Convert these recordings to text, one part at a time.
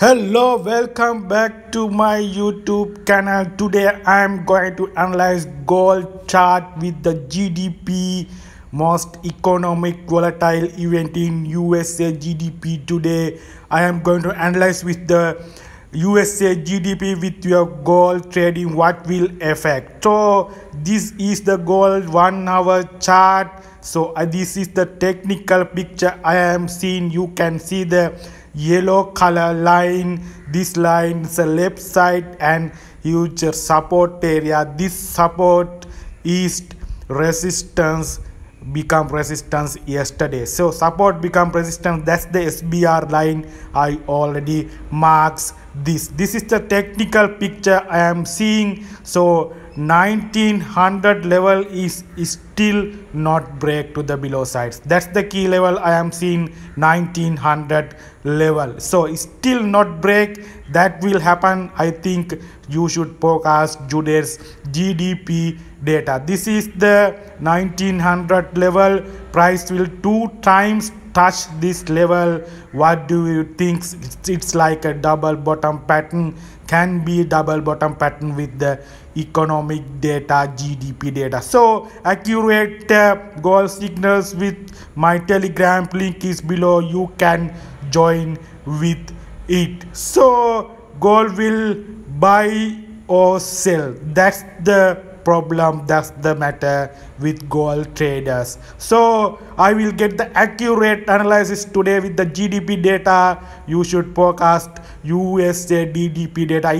Hello, welcome back to my YouTube channel. Today I am going to analyze gold chart with the GDP, most economic volatile event in USA GDP. Today I am going to analyze with the USA GDP with your gold trading, what will affect. So this is the gold 1 hour chart. So this is the technical picture I am seeing. You can see the yellow color line. This line is the left side and huge support area. This support is resistance, become resistance yesterday. So support become resistance, that's the SBR line. I already marks this is the technical picture I am seeing. So 1900 level is still not break to the below sides. That's the key level I am seeing, 1900 level. So it's still not break. That will happen. I think you should forecast today's GDP data. This is the 1900 level. Price will 2 times touch this level. What do you think? It's like a double bottom pattern, can be double bottom pattern with the economic data, GDP data. So accurate gold signals with my Telegram link is below. You can join with it. So gold will buy or sell. That's the problem, that's the matter with gold traders. So I will get the accurate analysis today with the GDP data. You should forecast USA GDP data,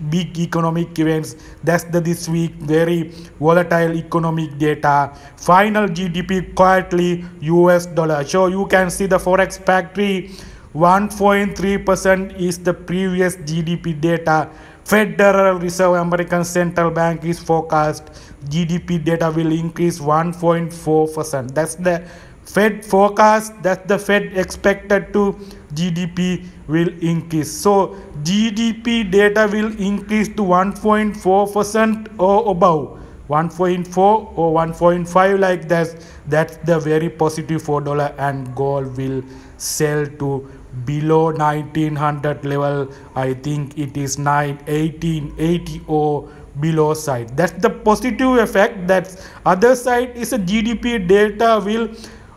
big economic events. That's the this week very volatile economic data. Final GDP quietly US dollar. So you can see the Forex factory 1.3% is the previous GDP data. Federal Reserve American Central Bank is forecast GDP data will increase 1.4%. That's the Fed forecast. That's the Fed expected to GDP will increase. So GDP data will increase to 1.4% or above. 1.4 or 1.5 like that. That's the very positive for dollar, and gold will sell to below 1900 level. I think it is 1880 or below side. That's the positive effect. That's other side is a GDP data will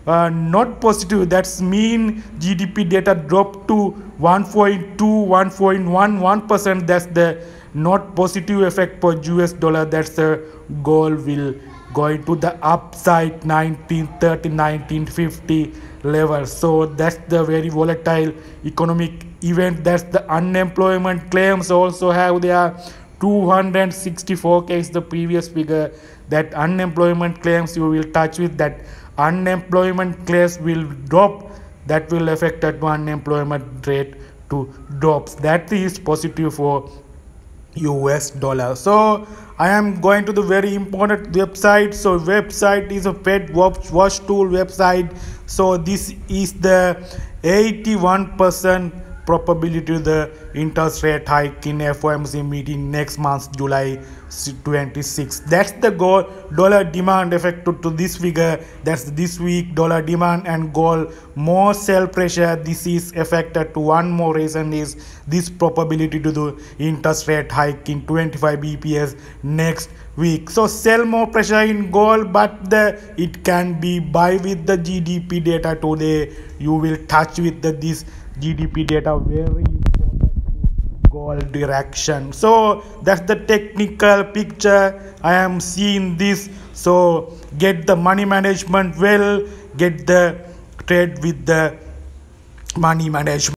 not positive. That's mean GDP data drop to 1.2 1.11%. That's the not positive effect for US dollar. That's the gold will going to the upside 1930 1950 level. So that's the very volatile economic event. That's the unemployment claims also have their 264k is the previous figure. That unemployment claims you will touch with, that unemployment claims will drop. That will affect that unemployment rate to drops. That is positive for US dollar. So I am going to the very important website. So website is a Fed watch tool website. So this is the 81% probability to the interest rate hike in FOMC meeting next month, July 26. That's the gold dollar demand effect to this figure. That's this week dollar demand and gold more sell pressure. This is affected to one more reason is this probability to the interest rate hike in 25 bps next week. So sell more pressure in gold, but it can be buy with the GDP data today. You will touch with this GDP data, very important to gold direction. So that's the technical picture I am seeing this. So get the money management well, get the trade with the money management.